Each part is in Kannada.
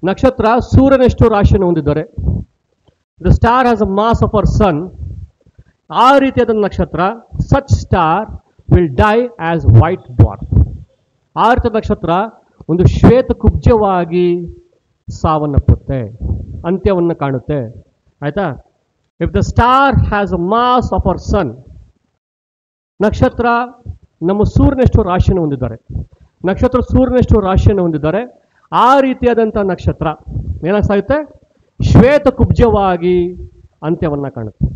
ನಕ್ಷತ್ರ ಸೂರ್ಯನಷ್ಟು ರಾಶಿಯನ್ನು ಹೊಂದಿದ್ದಾರೆ. The star has a mass of our sun. ಆ ರೀತಿಯಾದ ನಕ್ಷತ್ರ, such star will die as white dwarf. ಆ ರೀತಿಯ ನಕ್ಷತ್ರ ಒಂದು ಶ್ವೇತ ಕುಬ್ಜವಾಗಿ ಸಾವನ್ನಪ್ಪುತ್ತೆ, ಅಂತ್ಯವನ್ನು ಕಾಣುತ್ತೆ. ಆಯ್ತಾ? If the star has a mass of our sun, ನಕ್ಷತ್ರ ನಮ್ಮ ಸೂರ್ಯನಷ್ಟು ರಾಶಿಯನ್ನು ಹೊಂದಿದ್ದಾರೆ. ನಕ್ಷತ್ರ ಸೂರ್ಯನಷ್ಟು ರಾಶಿಯನ್ನು ಹೊಂದಿದ್ದಾರೆ. ಆ ರೀತಿಯಾದಂಥ ನಕ್ಷತ್ರ ಏನಾಗ್ತಾಗುತ್ತೆ? ಶ್ವೇತ ಕುಬ್ಜವಾಗಿ ಅಂತ್ಯವನ್ನು ಕಾಣುತ್ತೆ,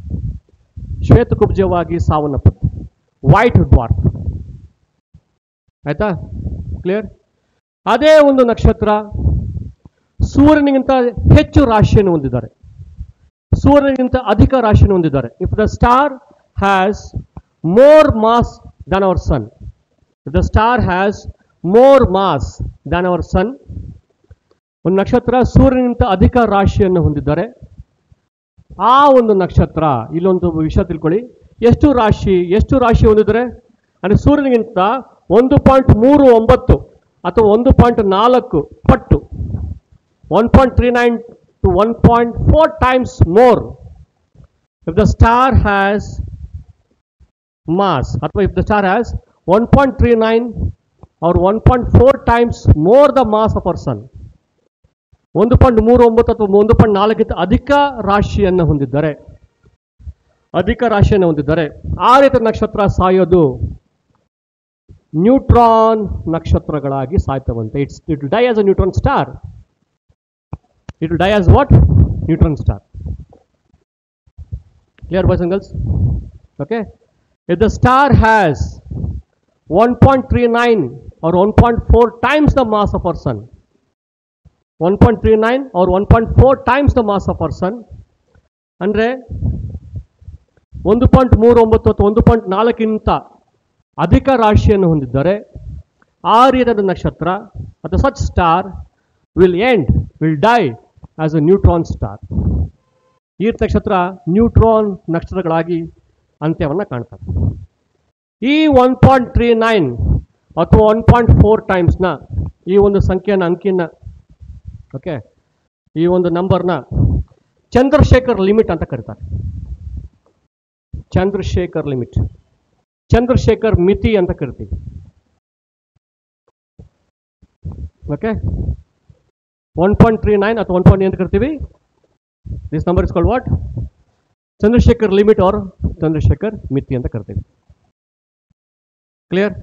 ಶ್ವೇತ ಕುಬ್ಜವಾಗಿ ಸಾವನ್ನಪ್ಪುತ್ತೆ, ವೈಟ್ ಡ್ವಾರ್ಫ್. ಆಯ್ತಾ? ಕ್ಲಿಯರ್? ಅದೇ ಒಂದು ನಕ್ಷತ್ರ ಸೂರ್ಯನಿಗಿಂತ ಹೆಚ್ಚು ರಾಶಿಯನ್ನು ಹೊಂದಿದ್ದಾರೆ, ಸೂರ್ಯನಿಗಿಂತ ಅಧಿಕ ರಾಶಿಯನ್ನು ಹೊಂದಿದ್ದಾರೆ. If the star has more mass than our sun, if the star has more mass than our sun, ಒಂದು ನಕ್ಷತ್ರ ಸೂರ್ಯನಿಗಿಂತ ಅಧಿಕ ರಾಶಿಯನ್ನು ಹೊಂದಿದ್ದಾರೆ. ಆ ಒಂದು ನಕ್ಷತ್ರ, ಇಲ್ಲೊಂದು ವಿಷಯ ತಿಳ್ಕೊಳ್ಳಿ, ಎಷ್ಟು ರಾಶಿ ಹೊಂದಿದ್ದಾರೆ ಅಂದರೆ ಸೂರ್ಯನಿಗಿಂತ 1.39 ಅಥವಾ 1.4 ಪಟ್ಟು, 1.39 to 1.4 times more. If the star has mass, ಅಥವಾ if the star has 1.39 or 1.4 times more the mass of our sun, 1.39 ಅಥವಾ 1.4 ಅಧಿಕ ರಾಶಿಯನ್ನು ಹೊಂದಿದ್ದಾರೆ, ಆ ರೀತಿಯ ನಕ್ಷತ್ರ ಸಾಯೋದು ನ್ಯೂಟ್ರಾನ್ ನಕ್ಷತ್ರಗಳಾಗಿ ಸಾಯ್ತವಂತೆ. It will die as a neutron star. It will die as what? Neutron star. Clear, boys and girls? Okay. If the star has 1.39 or 1.4 times the mass of our sun, 1.39 or 1.4 times the mass of our sun, ಅಂದರೆ 1.39 ಅಥವಾ 1.4 ಅಧಿಕ ರಾಶಿಯನ್ನು ಹೊಂದಿದ್ದಾರೆ, ಆ ರೀತಿಯಾದ ನಕ್ಷತ್ರ ಅಥವಾ such star will die as a neutron star. ಈ ನಕ್ಷತ್ರ ನ್ಯೂಟ್ರಾನ್ ನಕ್ಷತ್ರಗಳಾಗಿ ಅಂತ್ಯವನ್ನು ಕಾಣ್ತಾರೆ. ಈ 1.39 ಅಥವಾ 1.4 ಟೈಮ್ಸ್ನ ಈ ಒಂದು ಅಂಕಿನ ಓಕೆ, ಈ ಒಂದು ನಂಬರ್ನ ಚಂದ್ರಶೇಖರ್ ಲಿಮಿಟ್ ಅಂತ ಕರೀತಾರೆ. ಚಂದ್ರಶೇಖರ್ ಮಿತಿ ಅಂತ ಕರಿತೀವಿ. ಓಕೆ, 1.39 ಅಥವಾ 1.8 ಅಂತ ಕರಿತೀವಿ. This number is called what? Chandrasekhar limit or Chandrasekhar ಮಿತಿ ಅಂತ ಕರಿತೀವಿ. ಕ್ಲಿಯರ್?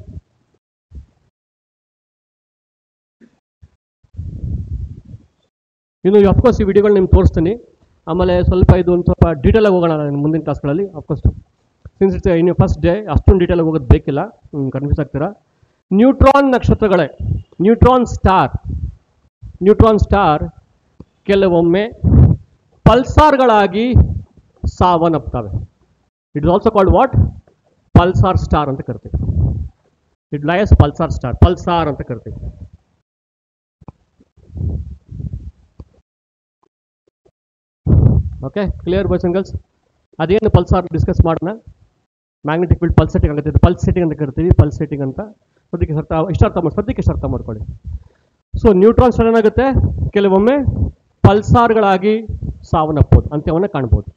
ಇನ್ನು ಅಫ್ಕೋರ್ಸ್ ಈ ವಿಡಿಯೋಗಳು ನಿಮ್ಗೆ ತೋರಿಸ್ತೀನಿ. ಆಮೇಲೆ ಸ್ವಲ್ಪ ಡೀಟೇಲಾಗಿ ಹೋಗೋಣ ಮುಂದಿನ ಕ್ಲಾಸ್ಗಳಲ್ಲಿ. ಅಫ್ಕೋರ್ಸ್ ಸಿನ್ಸ್ ಇಟ್ಸ್ ಇನ್ನು ಫಸ್ಟ್ ಡೇ ಅಷ್ಟೊಂದು ಡೀಟೇಲಾಗಿ ಹೋಗೋದು ಬೇಕಿಲ್ಲ, ಕನ್ಫ್ಯೂಸ್ ಆಗ್ತೀರಾ. ನ್ಯೂಟ್ರಾನ್ ನಕ್ಷತ್ರಗಳೇ, ನ್ಯೂಟ್ರಾನ್ ಸ್ಟಾರ್ ಕೆಲವೊಮ್ಮೆ ಪಲ್ಸಾರ್ಗಳಾಗಿ ಸಾವನ್ನಪ್ತವೆ. It is also called what? Pulsar star ಅಂತ ಕರಿತೀವಿ. ಇಟ್ ಲೈಸ್ ಪಲ್ಸಾರ್ ಅಂತ ಕರಿತೀವಿ. Okay, clear boys and girls? ಅದೇನು ಪಲ್ಸಾರ್ ಡಿಸ್ಕಸ್ ಮಾಡೋಣ. ಮ್ಯಾಗ್ನೆಟಿಕ್ ಫೀಲ್ಡ್ ಪಲ್ಸೇಟಿಂಗ್ ಆಗುತ್ತೆ, ಪಲ್ಸೇಟಿಂಗ್ ಅಂತ ಕರಿತೀವಿ, ಪಲ್ಸೇಟಿಂಗ್ ಅಂತ. ಸದ್ಯಕ್ಕೆ ಇಷ್ಟ ಅರ್ಥ ಮಾಡ್ಕೊಳ್ಳಿ. ಸೊ ನ್ಯೂಟ್ರಾನ್ ಸ್ಟಾರ್ ಏನಾಗುತ್ತೆ? ಕೆಲವೊಮ್ಮೆ ಪಲ್ಸಾರ್ಗಳಾಗಿ ಸಾವನ್ನಪ್ಪೋದು, ಅಂತ್ಯವನ್ನು ಕಾಣ್ಬೋದು.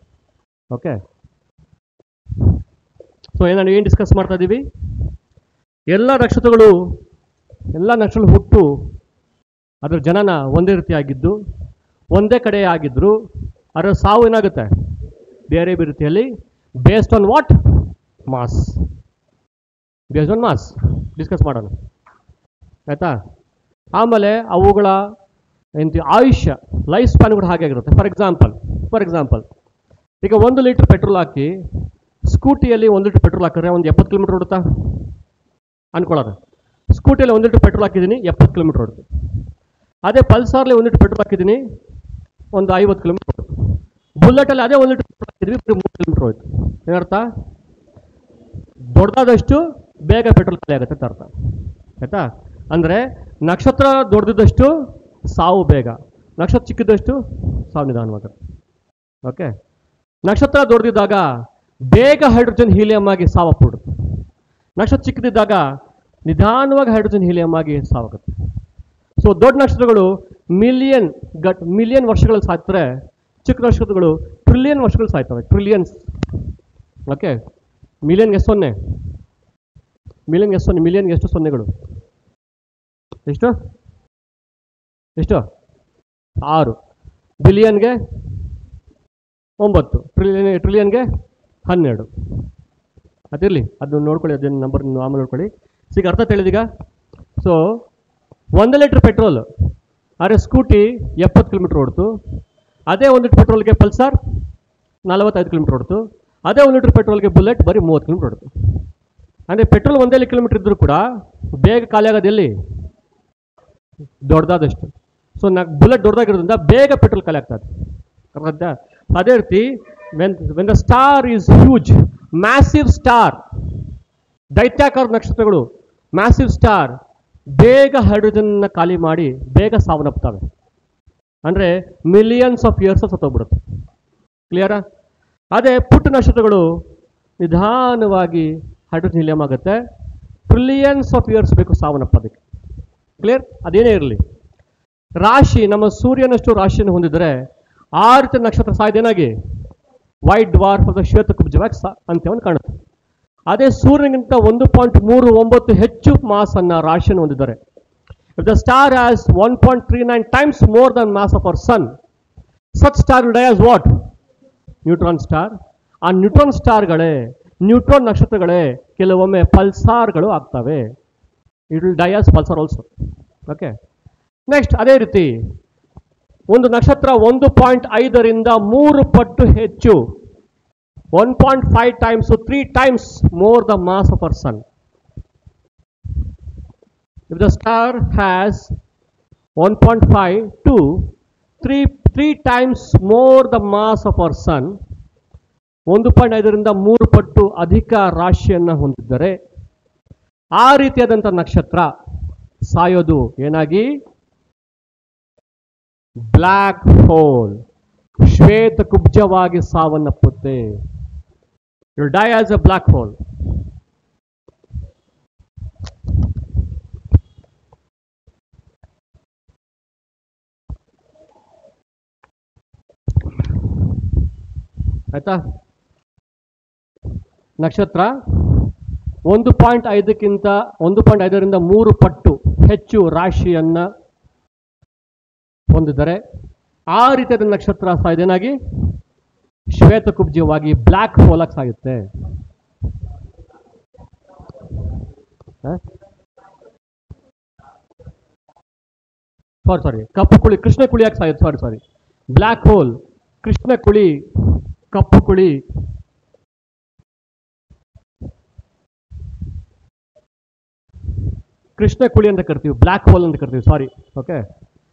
ಓಕೆ, ಸೊ ಏನು ಡಿಸ್ಕಸ್ ಮಾಡ್ತಾ ಇದ್ದೀವಿ? ಎಲ್ಲ ನಕ್ಷತ್ರಗಳು ಹುಟ್ಟು ಅದರ ಜನನ ಒಂದೇ ರೀತಿಯಾಗಿದ್ದು, ಒಂದೇ ಕಡೆ ಆಗಿದ್ರು, ಅದರ ಸಾವು ಏನಾಗುತ್ತೆ? ಬೇರೆ ಬೇರೆ ರೀತಿಯಲ್ಲಿ. Based on what? Mass. Discuss ಮಾಡೋಣ, ಆಯಿತಾ? ಆಮೇಲೆ ಅವುಗಳ ಆಯುಷ್ಯ, ಲೈಫ್ ಸ್ಪ್ಯಾನ್ ಕೂಡ ಹಾಗೆ ಆಗಿರುತ್ತೆ. ಫಾರ್ ಎಕ್ಸಾಂಪಲ್ ಈಗ 1 ಲೀಟರ್ ಪೆಟ್ರೋಲ್ ಹಾಕಿ ಸ್ಕೂಟಿಯಲ್ಲಿ 1 ಲೀಟರ್ ಪೆಟ್ರೋಲ್ ಹಾಕಿದ್ರೆ ಒಂದು 70 ಕಿಲೋಮೀಟರ್ ಓಡುತ್ತಾ ಅನ್ಕೊಳ್ಳೋದು. ಸ್ಕೂಟಿಯಲ್ಲಿ 1 ಲೀಟರ್ ಪೆಟ್ರೋಲ್ ಹಾಕಿದ್ದೀನಿ, 70 ಕಿಲೋಮೀಟರ್ ಓಡುತ್ತೆ. ಅದೇ ಪಲ್ಸಾರ್ಲಿ 1 ಲೀಟರ್ ಪೆಟ್ರೋಲ್ ಹಾಕಿದ್ದೀನಿ, ಒಂದು 50 ಕಿಲೋಮೀಟರ್ ಓಡುತ್ತೆ. ಬುಲೆಟಲ್ಲಿ ಅದೇ 1 ಲೀಟರ್ ಪೆಟ್ರೋಲ್ ಹಾಕಿದ್ವಿ, 3 ಕಿಲೋಮೀಟರ್ ಹೋಯ್ತು. ಏನರ್ಥ? ದೊಡ್ಡದಾದಷ್ಟು ಬೇಗ ಪೆಟ್ರೋಲ್ ಖಾಲಿ ಆಗುತ್ತೆ ಅಂತ ಅರ್ಥ, ಆಯ್ತಾ? ಅಂದರೆ ನಕ್ಷತ್ರ ದೊಡ್ಡದಷ್ಟು ಸಾವು ಬೇಗ, ನಕ್ಷತ್ರ ಚಿಕ್ಕಿದಷ್ಟು ಸಾವು ನಿಧಾನವಾಗುತ್ತೆ. ಓಕೆ, ನಕ್ಷತ್ರ ದೊಡ್ಡದಿದ್ದಾಗ ಬೇಗ ಹೈಡ್ರೋಜನ್ ಹೀಲಿಯಂ ಆಗಿ ಸಾವಪ್ಪಿಡುತ್ತೆ. ನಕ್ಷತ್ರ ಚಿಕ್ಕದಿದ್ದಾಗ ನಿಧಾನವಾಗಿ ಹೈಡ್ರೋಜನ್ ಹೀಲಿಯಂ ಆಗಿ ಸಾವಾಗುತ್ತೆ. ಸೊ ದೊಡ್ಡ ನಕ್ಷತ್ರಗಳು ಮಿಲಿಯನ್ ವರ್ಷಗಳಲ್ಲಿ ಸಾಯ್ತಾರೆ, ಚಿಕ್ಕ ನಕ್ಷತ್ರಗಳು ಟ್ರಿಲಿಯನ್ ವರ್ಷಗಳು ಸಾಯ್ತವೆ, ಟ್ರಿಲಿಯನ್ಸ್. ಓಕೆ, ಮಿಲಿಯನ್ಗೆ ಎಷ್ಟು ಸೊನ್ನೆ? ಮಿಲಿಯನ್ಗೆ ಎಷ್ಟು ಸೊನ್ನೆಗಳು? ಎಷ್ಟು 6. ಬಿಲಿಯನ್ಗೆ 9, ಟ್ರಿಲಿಯನ್ಗೆ 12. ಅದಿರಲಿ, ಅದನ್ನು ನೋಡ್ಕೊಳ್ಳಿ, ಅದನ್ನು ನಂಬರ್ ಆಮೇಲೆ ನೋಡ್ಕೊಳ್ಳಿ. ಈಗ ಅರ್ಥ ತಿಳಿದೀಗ. ಸೊ 1 ಲೀಟ್ರ್ ಪೆಟ್ರೋಲ್ ಆದರೆ ಸ್ಕೂಟಿ 70 ಕಿಲೋಮೀಟರ್ ಓಡ್ತು. ಅದೇ 1 ಲೀಟ್ರ್ ಪೆಟ್ರೋಲ್ಗೆ ಪಲ್ಸರ್ 45 ಕಿಲೋಮೀಟರ್ ಓಡ್ತು. ಅದೇ 1 ಲೀಟ್ರ್ ಪೆಟ್ರೋಲ್ಗೆ ಬುಲೆಟ್ ಬರೀ 30 ಕಿಲೋಮೀಟರ್ ಓಡ್ತು. ಅಂದರೆ ಪೆಟ್ರೋಲ್ 1 ಕಿಲೋಮೀಟರ್ ಇದ್ದರೂ ಕೂಡ ಬೇಗ ಖಾಲಿ ಆಗೋದು ಎಲ್ಲಿ? ದೊಡ್ಡದಾದಷ್ಟು. ಸೊ ಬುಲೆಟ್ ದೊಡ್ಡದಾಗಿರೋದ್ರಿಂದ ಬೇಗ ಪೆಟ್ರೋಲ್ ಖಾಲಿ ಆಗ್ತದೆ. ಅದೇ ರೀತಿ when the star is huge, massive star, ದೈತ್ಯಾಕಾರ ನಕ್ಷತ್ರಗಳು, ಮ್ಯಾಸಿವ್ ಸ್ಟಾರ್ ಬೇಗ ಹೈಡ್ರೋಜನ್ನ ಖಾಲಿ ಮಾಡಿ ಬೇಗ ಸಾವನ್ನಪ್ತವೆ. ಅಂದರೆ ಮಿಲಿಯನ್ಸ್ ಆಫ್ ಇಯರ್ಸ್ ಸತ್ತೋಗ್ಬಿಡುತ್ತೆ. ಕ್ಲಿಯರಾ? ಅದೇ ಪುಟ್ಟ ನಕ್ಷತ್ರಗಳು ನಿಧಾನವಾಗಿ ಹೈಡ್ರೋಜನ್ ಹೀಲಿಯಂ ಆಗುತ್ತೆ. ಟ್ರಿಲಿಯನ್ಸ್ ಆಫ್ ಇಯರ್ಸ್ ಬೇಕು ಸಾವನ್ನಪ್ಪೋದಕ್ಕೆ. ಕ್ಲಿಯರ್? ಅದೇನೇ ಇರಲಿ, ರಾಶಿ ನಮ್ಮ ಸೂರ್ಯನಷ್ಟು ರಾಶಿಯನ್ನು ಹೊಂದಿದರೆ ಆ ರೀತಿ ನಕ್ಷತ್ರ ಸಾಯ್ದೇನಾಗಿ ವೈಟ್ ಡ್ವಾರ್ಫ್ ಅಥವಾ ಶ್ವೇತಕುಬ್ಜವಾಗಿ ಅಂತ್ಯವನ್ನು ಕಾಣುತ್ತೆ. ಅದೇ ಸೂರ್ಯನಿಗಿಂತ 1.39 ಹೆಚ್ಚು ಮಾಸ್ ಅನ್ನ ರಾಶಿಯನ್ನು ಹೊಂದಿದ್ದಾರೆ. If the star has 1.39 times more than mass of our sun, such star will die as what? Neutron star. ಆ ನ್ಯೂಟ್ರಾನ್ ಸ್ಟಾರ್ಗಳೇ, ನ್ಯೂಟ್ರಾನ್ ನಕ್ಷತ್ರಗಳೇ ಕೆಲವೊಮ್ಮೆ ಪಲ್ಸಾರ್ಗಳು ಆಗ್ತವೆ. It will die as Pulsar also. Okay, next ಅದೇ ರೀತಿ ಒಂದು ನಕ್ಷತ್ರ 1.5ರಿಂದ 3 ಪಟ್ಟು ಹೆಚ್ಚು, 1.5 times to 3 times more the mass of our sun. If the star has 1.5 to 3 times more the mass of our sun, 1.5ರಿಂದ 3 ಪಟ್ಟು ಅಧಿಕ ರಾಶಿಯನ್ನು ಹೊಂದಿದ್ದರೆ ಆ ರೀತಿಯಾದಂಥ ನಕ್ಷತ್ರ ಸಾಯೋದು ಏನಾಗಿ? ಬ್ಲ್ಯಾಕ್ ಹೋಲ್, ಶ್ವೇತ ಕುಬ್ಜವಾಗಿ ಸಾವನ್ನಪ್ಪುತ್ತೆ. It will die as a black hole. ಆಯ್ತಾ? ನಕ್ಷತ್ರ 1.5ರಿಂದ 3 ಪಟ್ಟು ಹೆಚ್ಚು ರಾಶಿಯನ್ನ ಹೊಂದಿದರೆ ಆ ರೀತಿಯಾದ ನಕ್ಷತ್ರ ಸಾಯ್ದೇನಾಗಿ ಶ್ವೇತಕುಬ್ಜವಾಗಿ ಬ್ಲ್ಯಾಕ್ ಹೋಲ್ ಆಗಿ ಸಾಯುತ್ತೆ. ಸಾರಿ ಕಪ್ಪು ಕುಳಿ, ಕೃಷ್ಣ ಕುಳಿಯಾಗಿ ಸಾಯುತ್ತೆ. ಸಾರಿ ಬ್ಲ್ಯಾಕ್ ಹೋಲ್, ಕೃಷ್ಣ ಕುಳಿ, ಕಪ್ಪು ಕುಳಿ. ಕೃಷ್ಣ ಕುಳಿ ಅಂತ ಕರಿತೀವಿ, ಬ್ಲ್ಯಾಕ್ ಹೋಲ್ ಅಂತ ಕರಿತೀವಿ. ಸಾರಿ, ಓಕೆ.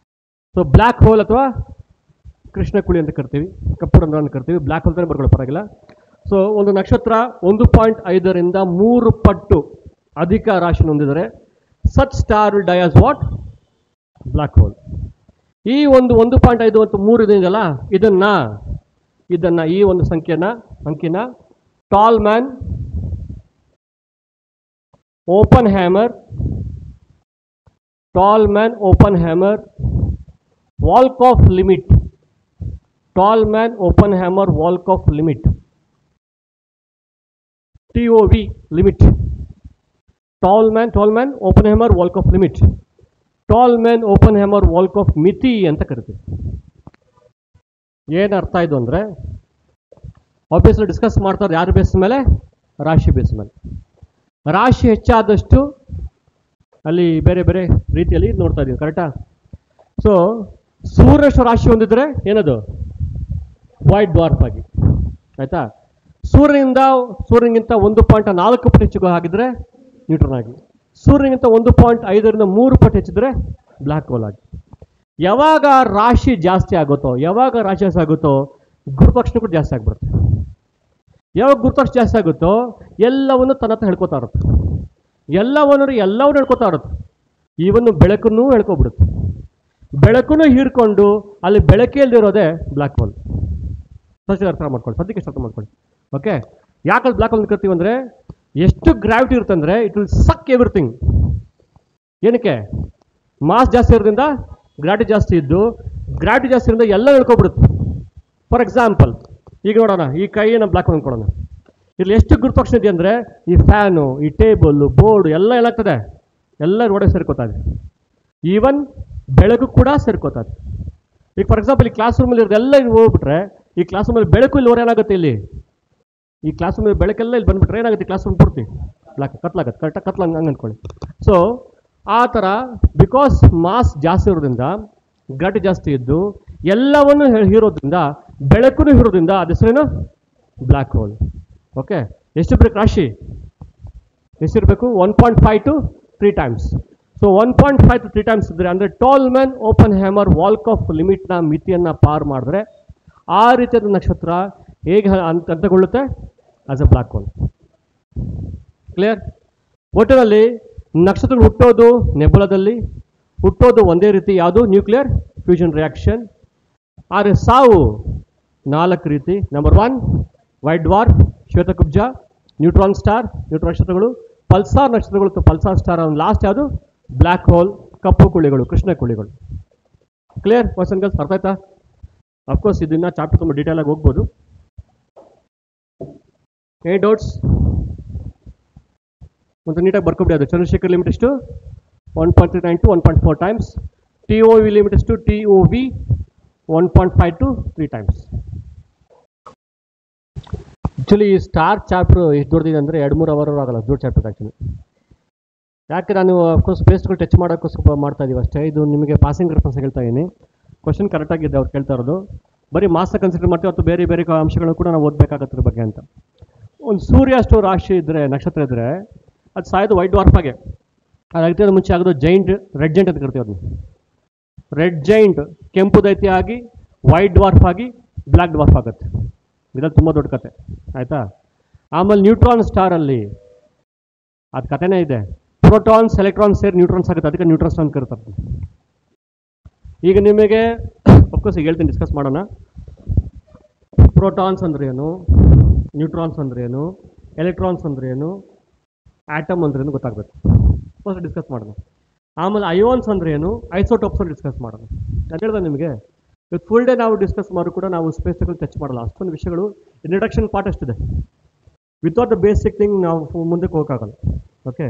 ಸೊ ಬ್ಲ್ಯಾಕ್ ಹೋಲ್ ಅಥವಾ ಕೃಷ್ಣ ಕುಳಿ ಅಂತ ಕರಿತೀವಿ, ಕಪ್ಪು ರಂಧ್ರ ಅಂತ ಕರಿತೀವಿ. ಬ್ಲ್ಯಾಕ್ ಹೋಲ್ ಅಂತಾನೆ ಬರ್ಕೊಳ್ಳೋ ಪರವಾಗಿಲ್ಲ. ಸೊ ಒಂದು ನಕ್ಷತ್ರ 1.5ರಿಂದ 3 ಪಟ್ಟು ಅಧಿಕ ರಾಶಿಯನ್ನು ಹೊಂದಿದರೆ such star will die as what? Black hole. ಈ 1.5 ಮತ್ತು 3 ಇದೆಯಲ್ಲ, ಇದನ್ನ ಈ ಒಂದು ಅಂಕಿನ Tolman, Oppenheimer, Volkoff limit, Tolman Oppenheimer Volkoff limit, TOV limit, Tolman Oppenheimer Volkoff limit, Tolman Oppenheimer Volkoff ಮಿತಿ ಅಂತ ಕರಿತೀವಿ. ಏನು ಅರ್ಥ ಇದು ಅಂದರೆ, ಆಬ್ವಿಯಸ್ಲಿ ಡಿಸ್ಕಸ್ ಮಾಡ್ತಾರೆ ಯಾರ ಬೇಸ್ ಮೇಲೆ? ರಾಶಿ ಬೇಸ್ ಮೇಲೆ. ರಾಶಿ ಹೆಚ್ಚಾದಷ್ಟು ಅಲ್ಲಿ ಬೇರೆ ಬೇರೆ ರೀತಿಯಲ್ಲಿ ನೋಡ್ತಾ ಇದೀವಿ. ಕರೆಕ್ಟಾ? ಸೊ ಸೂರ್ಯನಷ್ಟು ರಾಶಿ ಹೊಂದಿದ್ರೆ ಏನದು? ವೈಟ್ ಡ್ವಾರ್ಫ್ ಆಗಿ. ಆಯ್ತಾ? ಸೂರ್ಯನಿಗಿಂತ 1.4 ಪಟ್ಟು ಹೆಚ್ಚು ಆಗಿದ್ರೆ ನ್ಯೂಟ್ರಾನ್ ಆಗಿ, ಸೂರ್ಯನಿಗಿಂತ 1.5ರಿಂದ 3 ಪಟ್ಟು ಹೆಚ್ಚಿದ್ರೆ ಬ್ಲ್ಯಾಕ್ ಹೋಲ್ ಆಗಿ. ಯಾವಾಗ ರಾಶಿ ಜಾಸ್ತಿ ಆಗುತ್ತೋ ಗುರುತ್ವಾಕರ್ಷಣೆ ಕೂಡ ಜಾಸ್ತಿ ಆಗ್ಬಿಡುತ್ತೆ. ಯಾವಾಗ ಗುರುತ್ವಾಕರ್ಷಣೆ ಜಾಸ್ತಿ ಆಗುತ್ತೋ ಎಲ್ಲವನ್ನು ತನ್ನ ಹತ್ರ ಹೇಳ್ಕೊತಾ ಇರುತ್ತೆ, ಎಲ್ಲವನ್ನೂ ಹೇಳ್ಕೊತಾ ಇರುತ್ತೆ. ಈವನ್ನು ಬೆಳಕನ್ನು ಹೇಳ್ಕೊಬಿಡುತ್ತೆ. ಬೆಳಕನ್ನು ಹೀರ್ಕೊಂಡು ಅಲ್ಲಿ ಬೆಳಕೆಯಲ್ಲಿರೋದೇ ಬ್ಲ್ಯಾಕ್ ಹೋಲ್. ಅರ್ಥ ಮಾಡ್ಕೊಳ್ಳಿ, ಸದ್ಯಕ್ಕೆ ಅರ್ಥ ಮಾಡ್ಕೊಳ್ಳಿ. ಓಕೆ, ಯಾಕಲ್ಲಿ ಬ್ಲ್ಯಾಕ್ ಹೋಲ್ ಕರ್ತೀವಿ ಅಂದರೆ, ಎಷ್ಟು ಗ್ರಾವಿಟಿ ಇರುತ್ತೆ ಅಂದರೆ ಇಟ್ ವಿಲ್ ಸಕ್ ಎವ್ರಿಥಿಂಗ್. ಏನಕ್ಕೆ? ಮಾಸ್ ಜಾಸ್ತಿ ಇರೋದ್ರಿಂದ ಗ್ರಾವಿಟಿ ಜಾಸ್ತಿ ಇದ್ದು, ಗ್ರಾವಿಟಿ ಜಾಸ್ತಿ ಇರೋದ್ರಿಂದ ಎಲ್ಲ ಹೇಳ್ಕೊಬಿಡುತ್ತೆ. ಫಾರ್ ಎಕ್ಸಾಂಪಲ್ ಈಗ ನೋಡೋಣ, ಈ ಕೈಯನ್ನು ಬ್ಲಾಕ್ ಅಂದ್ಕೊಡೋಣ. ಇಲ್ಲಿ ಎಷ್ಟು ಗುರುತ್ವಾಕರ್ಷಣೆ ಇದೆ ಅಂದರೆ ಈ ಫ್ಯಾನು, ಈ ಟೇಬಲ್ಲು, ಬೋರ್ಡು ಎಲ್ಲ ಏನಾಗ್ತದೆ, ಎಲ್ಲ ರೋಡೇ ಸೇರ್ಕೋತದೆ. ಈವನ್ ಬೆಳಕು ಕೂಡ ಸೇರ್ಕೋತದೆ. ಈಗ ಫಾರ್ ಎಕ್ಸಾಂಪಲ್ ಈ ಕ್ಲಾಸ್ ರೂಮಲ್ಲಿ ಇರೋದೆಲ್ಲ ಇಲ್ಲಿ ಹೋಗ್ಬಿಟ್ರೆ, ಈ ಕ್ಲಾಸ್ ರೂಮಲ್ಲಿ ಬೆಳಕು ಇಲ್ಲಿ ಏನಾಗುತ್ತೆ, ಇಲ್ಲಿ ಈ ಕ್ಲಾಸ್ ರೂಮಲ್ಲಿ ಬೆಳಕೆಲ್ಲ ಇಲ್ಲಿ ಬಂದ್ಬಿಟ್ರೆ ಏನಾಗುತ್ತೆ, ಕ್ಲಾಸ್ ರೂಮ್ ಪೂರ್ತಿ ಬ್ಲಾಕ್ ಕತ್ಲಾಗತ್ತೆ, ಕರೆಕ್ಟಾಗಿ ಹಂಗೆ ಅಂದ್ಕೊಳ್ಳಿ. ಸೊ ಆ ಥರ ಬಿಕಾಸ್ ಮಾಸ್ ಜಾಸ್ತಿ ಇರೋದ್ರಿಂದ, ಗ್ರಾವಿಟಿ ಜಾಸ್ತಿ ಇದ್ದು ಎಲ್ಲವನ್ನು ಹೀರೋದ್ರಿಂದ, ಬೆಳಕು ಹೀರೋದ್ರಿಂದ ಅದು ಹೆಸರೇನು ಬ್ಲ್ಯಾಕ್ ಹೋಲ್. ಓಕೆ, ಎಷ್ಟಿರ್ಬೇಕು ರಾಶಿ, ಎಷ್ಟಿರಬೇಕು 1.5 to 3 times. So 1.5 to 3 times ಇದ್ರೆ ಅಂದರೆ Tolman Oppenheimer Volkoff ಲಿಮಿಟ್ನ ಮಿತಿಯನ್ನು ಪಾರ್ ಮಾಡಿದ್ರೆ ಆ ರೀತಿಯಾದ ನಕ್ಷತ್ರ ಹೇಗೆ ಅಂತಗೊಳ್ಳುತ್ತೆ, as a black hole. Clear? ಒಟ್ಟಿನಲ್ಲಿ ನಕ್ಷತ್ರಗಳು ಹುಟ್ಟೋದು ನೆಬುಲಾದಲ್ಲಿ, ಹುಟ್ಟೋದು ಒಂದೇ ರೀತಿ, ಯಾವುದು ನ್ಯೂಕ್ಲಿಯರ್ ಫ್ಯೂಷನ್ ರಿಯಾಕ್ಷನ್. ಆದರೆ ಸಾವು 4 ರೀತಿ. ನಂಬರ್ 1 ವೈಟ್ ಡ್ವಾರ್ಫ್, ಶ್ವೇತಕುಬ್ಜ, ನ್ಯೂಟ್ರಾನ್ ಸ್ಟಾರ್, ನ್ಯೂಟ್ರಾನ್ ನಕ್ಷತ್ರಗಳು, ಪಲ್ಸಾರ್ ನಕ್ಷತ್ರಗಳು, ಪಲ್ಸಾರ್ ಸ್ಟಾರ್, ಲಾಸ್ಟ್ ಯಾವುದು ಬ್ಲ್ಯಾಕ್ ಹೋಲ್, ಕಪ್ಪು ಕುಳಿಗಳು, ಕೃಷ್ಣ ಕುಳಿಗಳು. Clear person girls? ಅರ್ಥ ಆಯ್ತಾ? ಅಫ್ಕೋರ್ಸ್ ಇದನ್ನ ಚಾಪ್ಟರ್ ತುಂಬ ಡೀಟೇಲ್ ಆಗಿ ಹೋಗ್ಬೋದು. ಏ ಡೌಟ್ಸ್? ಒಂದು ನೀಟಾಗಿ ಬರ್ಕೊಬಿಡಿ. ಅದು ಚಂದ್ರಶೇಖರ್ ಲಿಮಿಟ್ ಎಷ್ಟು 1.39 to 1.4 times. TOV ಲಿಮಿಟ್ ಎಷ್ಟು TOV 1.5 to 3 times. ಆ್ಯಕ್ಚುಲಿ ಈ ಸ್ಟಾರ್ ಚಾಪ್ಟರ್ ಎಷ್ಟು ದೊಡ್ಡದಿದೆ ಅಂದರೆ 2-3 ಅವರ್ ಆಗಲ್ಲ, ದೊಡ್ಡ ಚಾಪ್ಟರ್ ಆ್ಯಕ್ಚುಲಿ. ಯಾಕೆ ನಾನು ಅಫ್ಕೋರ್ಸ್ ಬೇಸ್ಗಳು ಟಚ್ ಮಾಡೋಕ್ಕೋಸ್ಕರ ಮಾಡ್ತಾ ಇದ್ದೀವಿ ಅಷ್ಟೇ. ಇದು ನಿಮಗೆ ಪಾಸಿಂಗ್ ರೆಫರೆನ್ಸ್ ಹೇಳ್ತಾ ಇದ್ದೀನಿ. ಕ್ವಶನ್ ಕರೆಕ್ಟಾಗಿದೆ ಅವ್ರು ಕೇಳ್ತಾ ಇರೋದು. ಬರೀ ಮಾಸ ಕನ್ಸಿಡರ್ ಮಾಡ್ತೀವಿ ಅಥವಾ ಬೇರೆ ಬೇರೆ ಅಂಶಗಳನ್ನು ಕೂಡ ನಾವು ಓದಬೇಕಾಗತ್ರ ಬಗ್ಗೆ ಅಂತ. ಒಂದು ಸೂರ್ಯ ಅಷ್ಟು ರಾಶಿ ಇದ್ದರೆ, ನಕ್ಷತ್ರ ಇದ್ದರೆ ಅದು ಸಾಯೋದು ವೈಟ್ ಡ್ವಾರ್ಫಾಗೆ. ಅದಾಗ್ತದೆ ಮುಂಚೆ ಆಗೋದು ಜೈಂಟ್, ರೆಡ್ ಜೈಂಟ್ ಅಂತ ಕರಿತೀವಿ ಅದನ್ನು. ರೆಡ್ ಜೈಂಟ್ ಕೆಂಪು ದೈತ್ಯ ಆಗಿ, ವೈಟ್ ಡ್ವಾರ್ಫ್ ಆಗಿ, ಬ್ಲ್ಯಾಕ್ ಡ್ವಾರ್ಫ್ ಆಗುತ್ತೆ. ಇದ್ರಲ್ಲಿ ತುಂಬ ದೊಡ್ಡ ಕತೆ ಆಯಿತಾ. ಆಮೇಲೆ ನ್ಯೂಟ್ರಾನ್ ಸ್ಟಾರಲ್ಲಿ ಅದು ಕತೆನೇ ಇದೆ. ಪ್ರೋಟಾನ್ಸ್ ಎಲೆಕ್ಟ್ರಾನ್ಸ್ ಸೇರಿ ನ್ಯೂಟ್ರಾನ್ಸ್ ಆಗುತ್ತೆ, ಅದಕ್ಕೆ ನ್ಯೂಟ್ರಾನ್ ಸ್ಟಾರ್ ಅಂತ ಕರೀತಾರೆ. ಈಗ ನಿಮಗೆ ಅಫ್ಕೋರ್ಸ್ ಈಗ ಹೇಳ್ತೀನಿ, ಡಿಸ್ಕಸ್ ಮಾಡೋಣ. ಪ್ರೋಟಾನ್ಸ್ ಅಂದ್ರೆ ಏನು, ನ್ಯೂಟ್ರಾನ್ಸ್ ಅಂದ್ರೆ ಏನು, ಎಲೆಕ್ಟ್ರಾನ್ಸ್ ಅಂದ್ರೆ ಏನು, ಆಟಮ್ ಅಂದ್ರೆ ಏನು ಗೊತ್ತಾಗಬೇಕು. ಫಸ್ಟ್ ಡಿಸ್ಕಸ್ ಮಾಡೋಣ. ಆಮೇಲೆ ಅಯೋನ್ಸ್ ಅಂದ್ರೆ ಏನು, ಐಸೋಟೋಪ್ಸ್ ಅಂತ ಡಿಸ್ಕಸ್ ಮಾಡೋಣ. ನಾನು ಹೇಳಿದೆ ನಿಮಗೆ ಇವತ್ತು ಫುಲ್ ಡೇ ನಾವು ಡಿಸ್ಕಸ್ ಮಾಡೋರು ಕೂಡ ನಾವು ಸ್ಪೇಸ್ಗಳು ಟಚ್ ಮಾಡಲ್ಲ. ಅಷ್ಟೊಂದು ವಿಷಯಗಳು ಇಂಟ್ರಡಕ್ಷನ್ ಪಾರ್ಟ್ ಅಷ್ಟಿದೆ. ವಿತೌಟ್ ದ ಬೇಸಿಕ್ ಥಿಂಗ್ ನಾವು ಮುಂದಕ್ಕೆ ಹೋಗೋಕ್ಕಾಗಲ್ಲ. ಓಕೆ,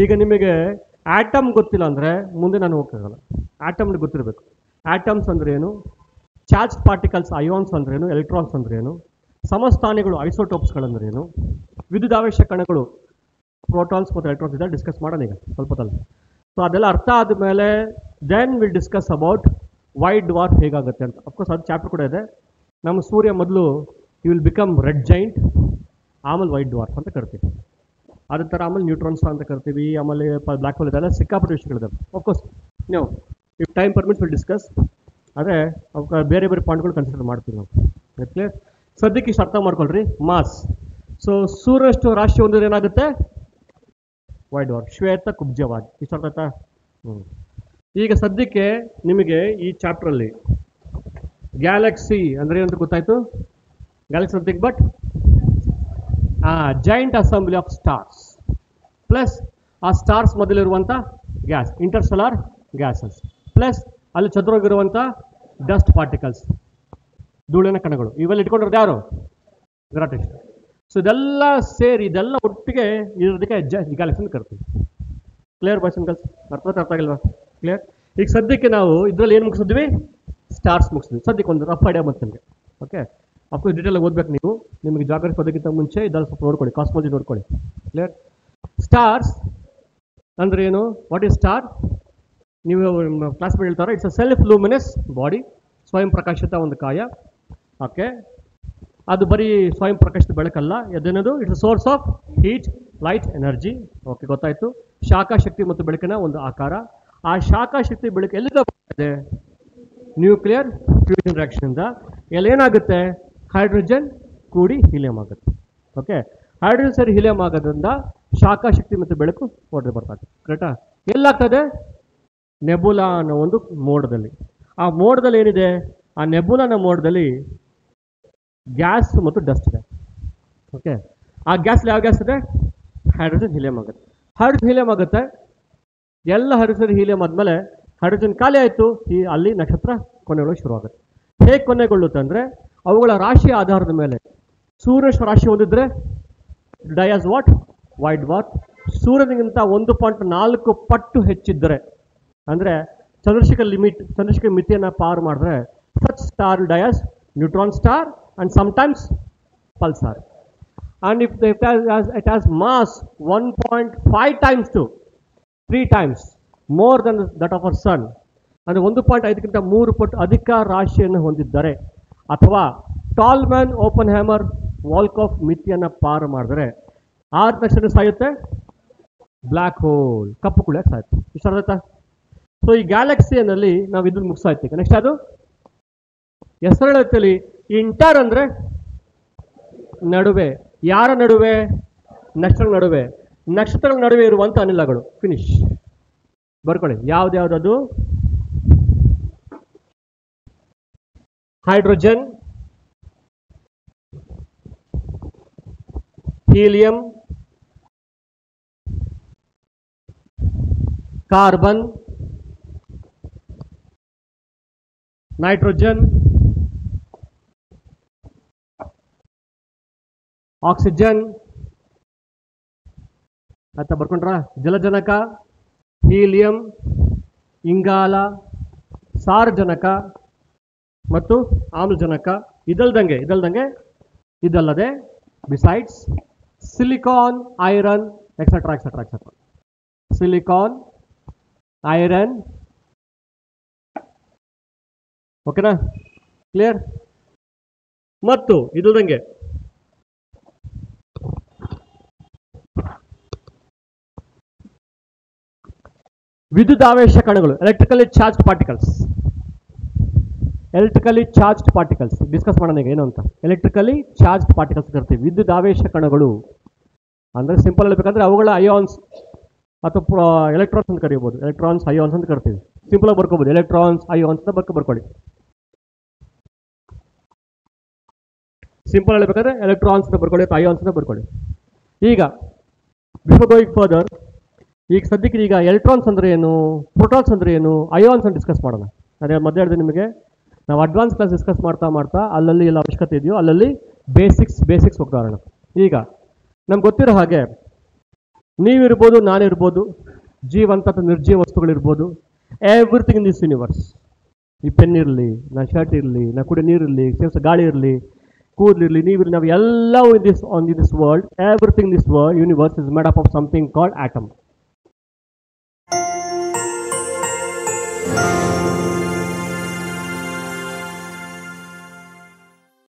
ಈಗ ನಿಮಗೆ ಆಟಮ್ ಗೊತ್ತಿಲ್ಲ ಅಂದರೆ ಮುಂದೆ ನಾನು ಹೋಗೋಕ್ಕಾಗಲ್ಲ. ಆಟಮ್ಗೆ ಗೊತ್ತಿರಬೇಕು. ಆಟಮ್ಸ್ ಅಂದ್ರೆ ಏನು, ಚಾರ್ಜ್ ಪಾರ್ಟಿಕಲ್ಸ್ ಅಯೋನ್ಸ್ ಅಂದ್ರೇನು, ಎಲೆಕ್ಟ್ರಾನ್ಸ್ ಅಂದ್ರೇನು, ಸಮಸ್ಥಾನಿಗಳು ಐಸೋಟೋಪ್ಸ್ಗಳಂದ್ರೇನು, ವಿದ್ಯುದಾವೇಶ ಕಣಗಳು ಪ್ರೋಟಾನ್ಸ್ ಮತ್ತು ಎಲೆಕ್ಟ್ರಾನ್ಸ್ ಇದೆ ಡಿಸ್ಕಸ್ ಮಾಡೋಣ ಈಗ ಸ್ವಲ್ಪದಲ್ಲಿ. ಸೊ ಅದೆಲ್ಲ ಅರ್ಥ ಆದಮೇಲೆ then will discuss about white dwarf ಹೇಗಾಗುತ್ತೆ ಅಂತ. ಅಫ್ಕೋರ್ಸ್ ಅದು ಚಾಪ್ಟರ್ ಕೂಡ ಇದೆ. ನಮ್ಮ ಸೂರ್ಯ ಮೊದಲು you will become red giant, ಆಮೇಲೆ ವೈಟ್ ಡ್ವಾರ್ಫ್ ಅಂತ ಕರಿತೀವಿ. ಅದೇ ಥರ ಆಮೇಲೆ ನ್ಯೂಟ್ರಾನ್ ಸ್ಟಾರ್ ಅಂತ ಕರಿತೀವಿ, ಆಮೇಲೆ ಬ್ಲ್ಯಾಕ್ ಹೋಲ್ ಇದೆಲ್ಲ ಸಿಕ್ಕಾಪಟ್ಟೆ ವಿಷಯಗಳಿದೆ. ಅಫ್ಕೋರ್ಸ್ ನೀವು if time permits will discuss. ಅದೇ ಬೇರೆ ಬೇರೆ ಪಾಯಿಂಟ್ಗಳು ಕನ್ಸಿಡರ್ ಮಾಡ್ತೀವಿ ನಾವು. ಕ್ಲಿಯರ್? ಸದ್ಯಕ್ಕೆ ಇಷ್ಟು ಅರ್ಥ ಮಾಡ್ಕೊಳ್ರಿ. ಮಾಸ್, ಸೊ ಸೂರ್ಯಷ್ಟು ರಾಶಿ ಹೊಂದಿದ್ರೆ ಏನಾಗುತ್ತೆ ವೈಟ್ ಡ್ವಾರ್ಫ್, ಶ್ವೇತ ಕುಬ್ಜವಾಗಿ. ಇಷ್ಟು ಅರ್ಥ ಆಯ್ತಾ? ಈಗ ಸದ್ಯಕ್ಕೆ ನಿಮಗೆ ಈ ಚಾಪ್ಟ್ರಲ್ಲಿ ಗ್ಯಾಲಕ್ಸಿ ಅಂದರೆ ಏನಂತ ಗೊತ್ತಾಯಿತು. Galaxy nothing but giant assembly of stars plus ಆ ಸ್ಟಾರ್ಸ್ ಮೊದಲಿರುವಂಥ ಗ್ಯಾಸ್, ಇಂಟರ್ಸ್ಟೆಲಾರ್ ಗ್ಯಾಸಸ್, ಪ್ಲಸ್ ಅಲ್ಲಿ ಚದುರೋಗಿರುವಂಥ ಡಸ್ಟ್ ಪಾರ್ಟಿಕಲ್ಸ್, ಧೂಳಿನ ಕಣಗಳು. ಇವೆಲ್ಲ ಇಟ್ಕೊಂಡಿರೋದು ಯಾರು? ಗ್ರಾವಿಟೇಷನ್. ಸೊ ಇದೆಲ್ಲ ಸೇರಿ, ಇದೆಲ್ಲ ಒಟ್ಟಿಗೆ ಇರೋದಕ್ಕೆ ಗ್ಯಾಲಕ್ಸಿ ಅಂತ ಕರ್ತೀವಿ. Clear boys and girls? ಅರ್ಥ ಆಗಿಲ್ವಾ? ಕ್ಲಿಯರ್? ಈಗ ಸದ್ಯಕ್ಕೆ ನಾವು ಇದರಲ್ಲಿ ಏನು ಮುಗಿಸಿದ್ವಿ? ಸ್ಟಾರ್ಸ್ ಮುಗಿಸಿದ್ವಿ. ಸದ್ಯಕ್ಕೆ ಒಂದು ರಫ್ ಐಡಿಯಾ ಬಂತು ನಿಮಗೆ. ಓಕೆ, ಅಫ್ಕೋರ್ಸ್ ಡೀಟೇಲ್ ಓದ್ಬೇಕು ನೀವು. ನಿಮಗೆ ಜಾಗ್ರಫಿ ಓದೋಕ್ಕಿಂತ ಮುಂಚೆ ಇದೆಲ್ಲ ಸ್ವಲ್ಪ ನೋಡ್ಕೊಳ್ಳಿ, ಕಾಸ್ಮಾಲಜಿ ನೋಡ್ಕೊಳ್ಳಿ. ಕ್ಲಿಯರ್? ಸ್ಟಾರ್ಸ್ ಅಂದ್ರೆ ಏನು? What is star? ನೀವು ಕ್ಲಾಸ್ ಮೇಲೆ ಹೇಳ್ತಾರೆ, it's a self luminous body, ಸ್ವಯಂ ಪ್ರಕಾಶಿತ ಒಂದು ಕಾಯ. ಓಕೆ, ಅದು ಬರೀ ಸ್ವಯಂ ಪ್ರಕಾಶಿತ ಬೆಳಕಲ್ಲ, ಅದೇನದು it's source of heat, light, energy. Okay, ಗೊತ್ತಾಯ್ತು. ಶಾಖ ಶಕ್ತಿ ಮತ್ತು ಬೆಳಕಿನ ಒಂದು ಆಕಾರ. ಆ ಶಾಖ ಶಕ್ತಿ ಬೆಳಕು ಎಲ್ಲಿಂದ ಬರ್ತದೆ? ನ್ಯೂಕ್ಲಿಯರ್ ಫ್ಯೂಷನ್ ರಿಯಾಕ್ಷನ್ ಇಂದ. ಏನಾಗುತ್ತೆ? ಹೈಡ್ರೋಜನ್ ಕೂಡಿ ಹೀಲಿಯಂ ಆಗುತ್ತೆ. ಓಕೆ, ಹೈಡ್ರೋಜನ್ ಸೇರಿ ಹೀಲಿಯಂ ಆಗೋದ್ರಿಂದ ಶಾಖ ಶಕ್ತಿ ಮತ್ತು ಬೆಳಕು ಹೊರಗೆ ಬರ್ತದೆ. ಕರೆಕ್ಟಾ? ಎಲ್ಲಾಗ್ತದೆ? ನೆಬುಲಾ ಅನ್ನೋ ಒಂದು ಮೋಡದಲ್ಲಿ. ಆ ಮೋಡದಲ್ಲಿ ಏನಿದೆ? ಆ ನೆಬುಲಾನ ಮೋಡದಲ್ಲಿ ಗ್ಯಾಸ್ ಮತ್ತು ಡಸ್ಟ್ ಇದೆ. ಓಕೆ, ಆ ಗ್ಯಾಸ್ ಯಾವ ಗ್ಯಾಸ್ ಇದೆ? ಹೈಡ್ರೋಜನ್ ಹೀಲಿಯಂ ಆಗುತ್ತೆ. ಹೈಡ್ರೋಜನ್ ಹೀಲಿಯಂ ಆಗುತ್ತೆ. ಎಲ್ಲ ಹೈಡ್ರೋಜನ್ ಹೀಲಿಯಂ ಆದಮೇಲೆ ಹೈಡ್ರೋಜನ್ ಖಾಲಿ ಆಯಿತು, ಅಲ್ಲಿ ನಕ್ಷತ್ರ ಕೊನೆಗೊಳ್ಳೋಕೆ ಶುರುವಾಗುತ್ತೆ. ಹೇಗೆ ಕೊನೆಗೊಳ್ಳುತ್ತೆ ಅಂದರೆ ಅವುಗಳ ರಾಶಿಯ ಆಧಾರದ ಮೇಲೆ. ಸೂರ್ಯನ ರಾಶಿ ಹೊಂದಿದ್ರೆ die as what? White dwarf. ಸೂರ್ಯನಿಗಿಂತ 1.4 ಪಟ್ಟು ಹೆಚ್ಚಿದ್ದರೆ ಅಂದರೆ ಚಂದ್ರಶೇಖರ ಮಿತಿಯನ್ನು ಪಾರು ಮಾಡಿದ್ರೆ such star die as neutron star and sometimes pulsar. And if it has mass 1.5 times to 3 times more than that of our sun, ಅಂದರೆ 1.5ಗಿಂತ 3 ಪಟ್ಟು ಅಧಿಕ ರಾಶಿಯನ್ನು ಹೊಂದಿದ್ದರೆ, ಅಥವಾ ಟಾಲ್ಮನ್ ಓಪನ್ ಹ್ಯಾಮರ್ ವಾಲ್ಕಾಫ್ ಮಿತಿಯನ್ನು ಪಾರು ಮಾಡಿದ್ರೆ ಆ ನಕ್ಷತ್ರ ಸಾಯುತ್ತೆ, ಬ್ಲ್ಯಾಕ್ ಹೋಲ್, ಕಪ್ಪು ಕುಳಿಯಾಗಿ ಸಾಯುತ್ತೆ. ಇಷ್ಟ ಅರ್ಥ? ಸೊ ಈ ಗ್ಯಾಲಕ್ಸಿಯಲ್ಲಿ ನಾವು ಇದನ್ನು ಮುಗಿಸಾಯ್ತೀವಿ. ನೆಕ್ಸ್ಟ್ ಅದು ಹೆಸರುಗಳಲ್ಲಿ ಇಂಟರ್ ಅಂದರೆ ನಡುವೆ. ಯಾರ ನಡುವೆ? ನಕ್ಷತ್ರಗಳ ನಡುವೆ. ನಕ್ಷತ್ರಗಳ ನಡುವೆ ಇರುವಂಥ ಅನಿಲಗಳು. ಫಿನಿಶ್. ಬರ್ಕೊಳ್ಳಿ ಯಾವ್ದ್ಯಾವ್ದದು? Hydrogen, helium, carbon, nitrogen, oxygen, ಆಯ್ತಾ ಬರ್ಕೊಂಡ್ರ? ಜಲಜನಕ, ಹೀಲಿಯಂ, ಇಂಗಾಲ, ಸಾರಜನಕ ಮತ್ತು ಆಮ್ಲಜನಕ. ಇದಲ್ಲದೆ besides silicon, iron, etcetera etcetera etcetera. Silicon, iron, ಓಕೆನಾ? ಕ್ಲಿಯರ್? ಮತ್ತು ಇದಲ್ದಂಗೆ ವಿದ್ಯುದಾವೇಶ ಕಣಗಳು, ಎಲೆಕ್ಟ್ರಿಕಲಿ ಚಾರ್ಜ್ಡ್ ಪಾರ್ಟಿಕಲ್ಸ್. ಡಿಸ್ಕಸ್ ಮಾಡೋಣ ಈಗ ಏನು ಅಂತ. ಎಲೆಕ್ಟ್ರಿಕಲಿ ಚಾರ್ಜ್ಡ್ ಪಾರ್ಟಿಕಲ್ಸ್ ಕರಿತೀವಿ. ವಿದ್ಯುದಾವೇಶ ಕಣಗಳು ಅಂದರೆ ಸಿಂಪಲ್ ಹೇಳ್ಬೇಕಂದ್ರೆ ಅವುಗಳ ಅಯಾನ್ಸ್ ಅಥವಾ ಎಲೆಕ್ಟ್ರಾನ್ಸ್ ಅಂತ ಕರೀಬೋದು. ಎಲೆಕ್ಟ್ರಾನ್ಸ್, ಅಯಾನ್ಸ್ ಅಂತ ಕರಿತೀವಿ. ಸಿಂಪಲ್ ಆಗಿ ಬರ್ಕೋಬೋದು. ಎಲೆಕ್ಟ್ರಾನ್ಸ್, ಅಯಾನ್ಸ್ ಅಂತ ಬರ್ಕೊಳ್ಳಿ. ಸಿಂಪಲ್ ಹೇಳ್ಬೇಕಾದ್ರೆ ಎಲೆಕ್ಟ್ರಾನ್ಸ್ ಅಂತ ಬರ್ಕೊಳ್ಳಿ ಅಥವಾ ಅಯಾನ್ಸ್ ಅಂತ ಬರ್ಕೊಳ್ಳಿ. ಈಗ ಬಿಫೋರ್ ಗೋಯಿಂಗ್ ಫರ್ದರ್, ಈಗ ಸದ್ಯಕ್ಕೆ ಈಗ ಎಲೆಕ್ಟ್ರಾನ್ಸ್ ಅಂದರೆ ಏನು, ಪ್ರೋಟಾನ್ಸ್ ಅಂದರೆ ಏನು, ಅಯಾನ್ಸ್ ಅಂತ ಡಿಸ್ಕಸ್ ಮಾಡೋಣ. ಅದೇ ಮಧ್ಯೆ ಹೇಳಿದೆ ನಿಮಗೆ, ನಾವು ಅಡ್ವಾನ್ಸ್ ಕ್ಲಾಸ್ ಡಿಸ್ಕಸ್ ಮಾಡ್ತಾ ಅಲ್ಲಲ್ಲಿ ಎಲ್ಲ ಅವಶ್ಯಕತೆ ಇದೆಯೋ ಅಲ್ಲಲ್ಲಿ ಬೇಸಿಕ್ಸ್ ಹೋಗ್ತಾ ಇರೋಣ. ಈಗ ನಮ್ಗೆ ಗೊತ್ತಿರೋ ಹಾಗೆ ನೀವಿರ್ಬೋದು, ನಾನಿರ್ಬೋದು, ಜೀವಂತ ಅಥವಾ ನಿರ್ಜೀವ ವಸ್ತುಗಳಿರ್ಬೋದು, ಎವ್ರಿಥಿಂಗ್ ಇನ್ ದಿಸ್ ಯೂನಿವರ್ಸ್. ಈ ಪೆನ್ ಇರಲಿ, ನಾ ಶರ್ಟ್ ಇರಲಿ, ನಾ ಕುಡಿಯೋ ನೀರಿರಲಿ, ಸೇವಿಸೋ ಗಾಳಿ ಇರಲಿ, ಕೂದಲಿರಲಿ, ನೀವಿರಲಿ, ನಾವು ಎಲ್ಲವೂ in this world, everything this world universe is made up of something called atom.